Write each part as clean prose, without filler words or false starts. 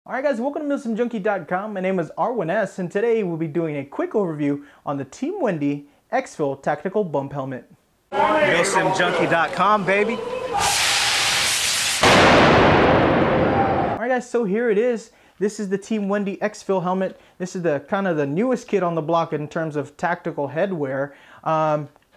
Alright guys, welcome to MilsimJunkie.com. My name is R1S and today we'll be doing a quick overview on the Team Wendy Exfil Tactical Bump Helmet. MilsimJunkie.com, baby. Alright guys, so here it is. This is the Team Wendy Exfil helmet. This is the kind of the newest kid on the block in terms of tactical headwear.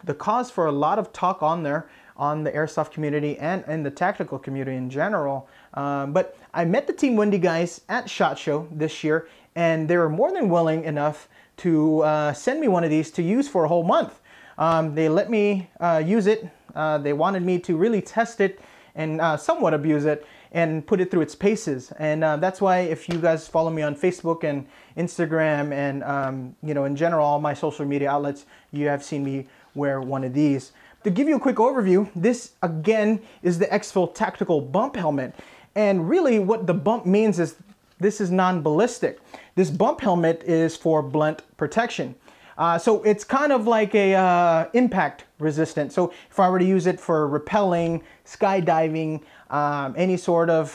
The cause for a lot of talk on there, on the airsoft community and in the tactical community in general. But I met the Team Wendy guys at SHOT Show this year, and they were more than willing enough to send me one of these to use for a whole month. They let me use it. They wanted me to really test it and somewhat abuse it and put it through its paces. And that's why if you guys follow me on Facebook and Instagram and you know, in general, all my social media outlets, you have seen me wear one of these. To give you a quick overview, this again is the Exfil Tactical Bump Helmet. And really what the bump means is this is non-ballistic. This bump helmet is for blunt protection. So it's kind of like a impact resistant. So if I were to use it for rappelling, skydiving, any sort of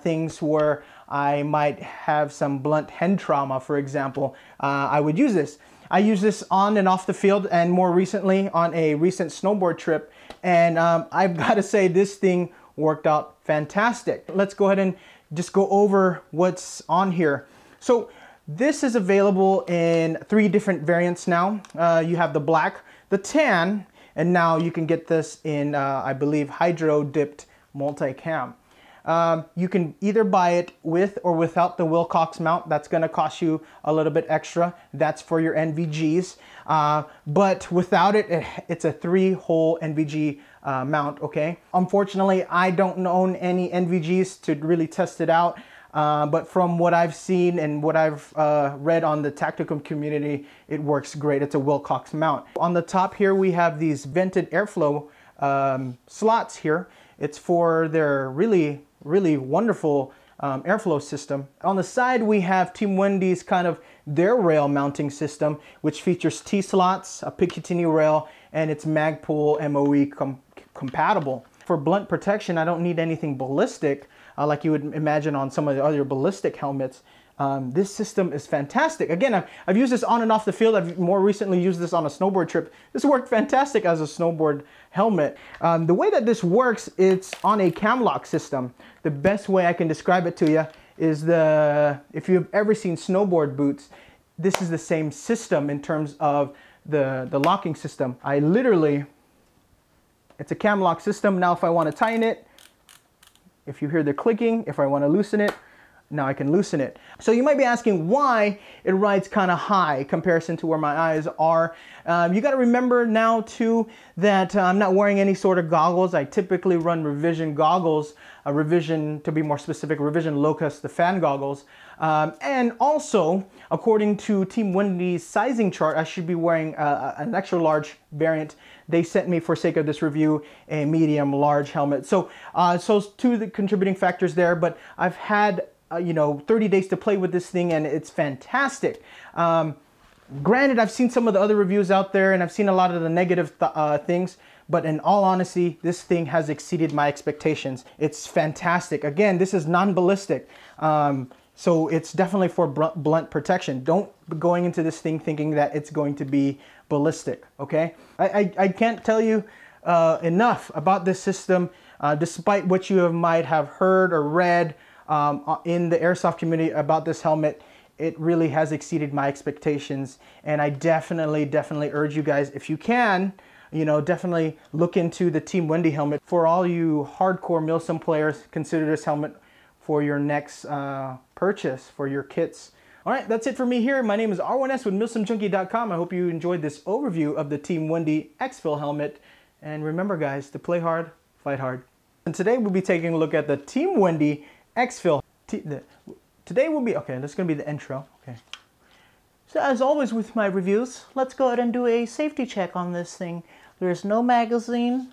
things where I might have some blunt head trauma, for example, I would use this. I use this on and off the field and more recently on a recent snowboard trip. And I've got to say this thing worked out fantastic. Let's go ahead and just go over what's on here. So this is available in 3 different variants now. You have the black, the tan, and now you can get this in, I believe, hydro dipped multicam. You can either buy it with or without the Wilcox mount. That's going to cost you a little bit extra. That's for your NVGs. But without it, it's a 3-hole NVG mount, okay? Unfortunately, I don't own any NVGs to really test it out. But from what I've seen and what I've read on the tactical community, it works great. It's a Wilcox mount. On the top here, we have these vented airflow slots here. It's for their really wonderful airflow system. On the side, we have Team Wendy's kind of their rail mounting system, which features T-slots, a Picatinny rail, and it's Magpul MOE compatible. For blunt protection, I don't need anything ballistic like you would imagine on some of the other ballistic helmets. This system is fantastic. Again, I've used this on and off the field. I've more recently used this on a snowboard trip. This worked fantastic as a snowboard helmet. The way that this works, it's on a camlock system. The best way I can describe it to you is if you've ever seen snowboard boots, this is the same system in terms of the locking system. It's a camlock system. Now if I want to tighten it, if you hear the clicking, if I want to loosen it, now I can loosen it. So you might be asking why it rides kind of high in comparison to where my eyes are. You got to remember now too that I'm not wearing any sort of goggles. I typically run Revision goggles, Revision, to be more specific, Revision Locust, the fan goggles. And also, according to Team Wendy's sizing chart, I should be wearing an extra large variant. They sent me, for sake of this review, a medium large helmet. So, two of the contributing factors there, but I've had you know, 30 days to play with this thing and it's fantastic. Granted, I've seen some of the other reviews out there and I've seen a lot of the negative things, but in all honesty, this thing has exceeded my expectations. It's fantastic. Again, this is non-ballistic. So it's definitely for blunt protection. Don't be going into this thing thinking that it's going to be ballistic, okay? I can't tell you enough about this system, despite what you might have heard or read in the airsoft community about this helmet. It really has exceeded my expectations, and I definitely urge you guys, if you can, you know, definitely look into the Team Wendy helmet. For all you hardcore Milsim players, consider this helmet for your next purchase for your kits. All right, that's it for me here. My name is R1S with MilsimJunkie.com. I hope you enjoyed this overview of the Team Wendy Exfil helmet. And remember guys, to play hard, fight hard. And today we'll be taking a look at the Team Wendy Exfil. Today will be, okay, that's going to be the intro. Okay. So as always with my reviews, let's go ahead and do a safety check on this thing. There's no magazine.